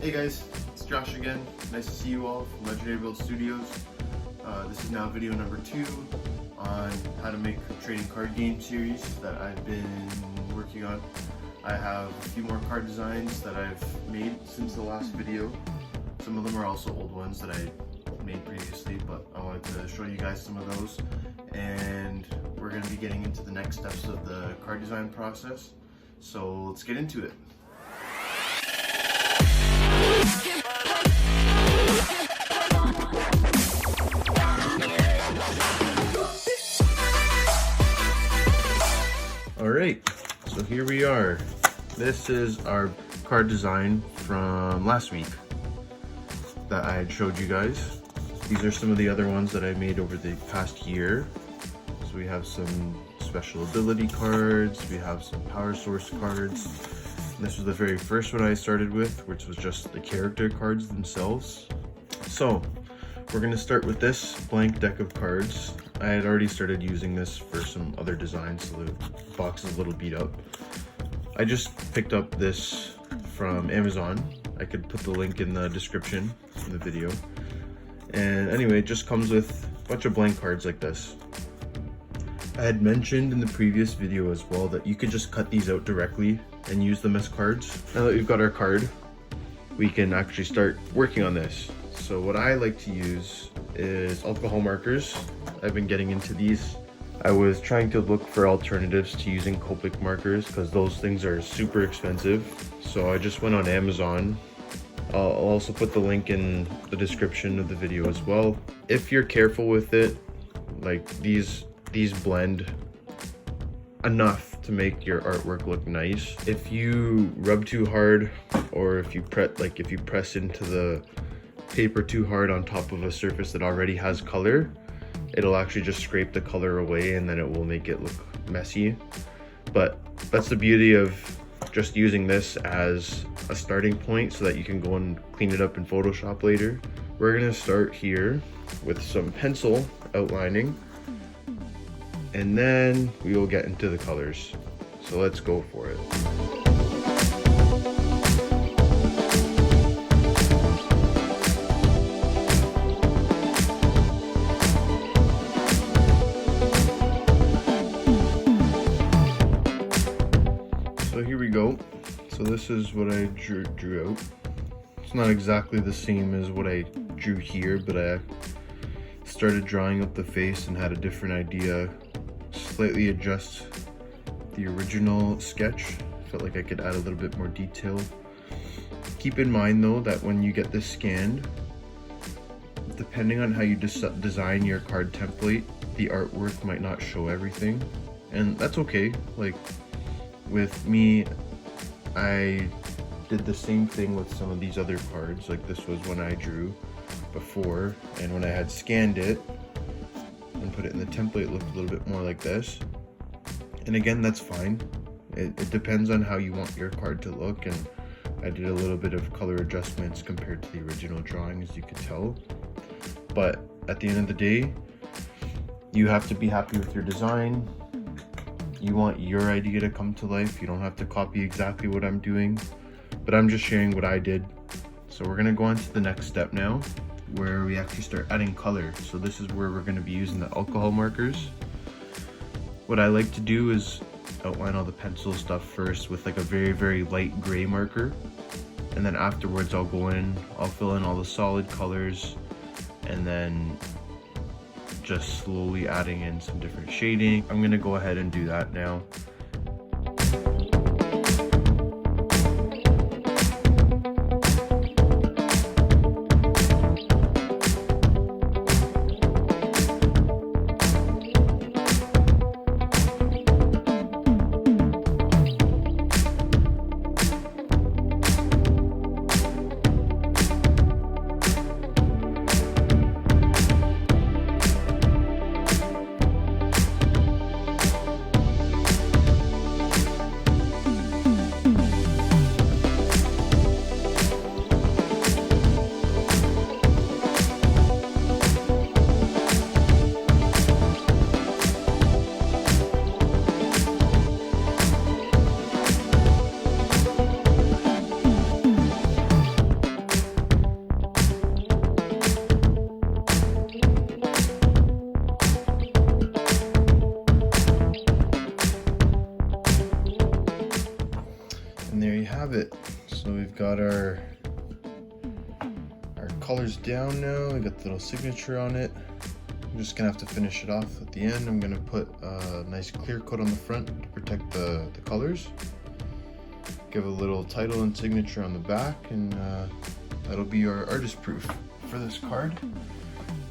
Hey guys, it's Josh again. Nice to see you all from Legendary Build Studios. This is now video number 2 on how to make a trading card game series that I've been working on. I have a few more card designs that I've made since the last video. Some of them are also old ones that I made previously, but I wanted to show you guys some of those. And we're going to be getting into the next steps of the card design process. So let's get into it. Alright, so here we are. This is our card design from last week that I had showed you guys. These are some of the other ones that I made over the past year. So we have some special ability cards, we have some power source cards. And this was the very first one I started with, which was just the character cards themselves. So we're going to start with this blank deck of cards. I had already started using this for some other designs, so the box is a little beat up. I just picked up this from Amazon. I could put the link in the description in the video. And anyway, it just comes with a bunch of blank cards like this. I had mentioned in the previous video as well that you could just cut these out directly and use them as cards. Now that we've got our card, we can actually start working on this. So what I like to use is alcohol markers. I've been getting into these. I was trying to look for alternatives to using Copic markers because those things are super expensive. So I just went on Amazon. I'll also put the link in the description of the video as well. If you're careful with it, like these blend enough to make your artwork look nice. If you rub too hard, or if you press into the paper too hard on top of a surface that already has color, it'll actually just scrape the color away and then it will make it look messy. But that's the beauty of just using this as a starting point so that you can go and clean it up in Photoshop later. We're gonna start here with some pencil outlining, and then we will get into the colors. So let's go for it. So here we go. So this is what I drew out. It's not exactly the same as what I drew here, but I started drawing up the face and had a different idea. Slightly adjust the original sketch. Felt like I could add a little bit more detail. Keep in mind though that when you get this scanned, depending on how you design your card template, the artwork might not show everything, and that's okay. Like with me, I did the same thing with some of these other cards. Like this was one I drew before, and when I had scanned it and put it in the template, it looked a little bit more like this. And again, that's fine. It depends on how you want your card to look, and I did a little bit of color adjustments compared to the original drawing, as you could tell. But at the end of the day, you have to be happy with your design. You want your idea to come to life. You don't have to copy exactly what I'm doing, but I'm just sharing what I did. So we're gonna go on to the next step now, where we actually start adding color. So this is where we're gonna be using the alcohol markers. What I like to do is outline all the pencil stuff first with like a very, very light gray marker. And then afterwards I'll go in, I'll fill in all the solid colors, and then just slowly adding in some different shading. I'm gonna go ahead and do that now. So we've got our colors down now. We got the little signature on it. I'm just gonna have to finish it off at the end. I'm gonna put a nice clear coat on the front to protect the colors. Give a little title and signature on the back, and that'll be our artist proof for this card.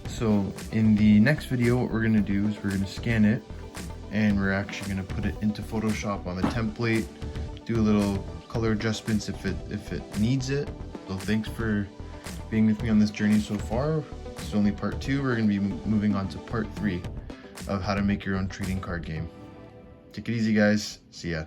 So in the next video, what we're gonna do is we're gonna scan it, and we're actually gonna put it into Photoshop on the template, do a little color adjustments if it needs it. So thanks for being with me on this journey so far. This is only part 2. We're gonna be moving on to part 3 of how to make your own trading card game. Take it easy, guys. See ya.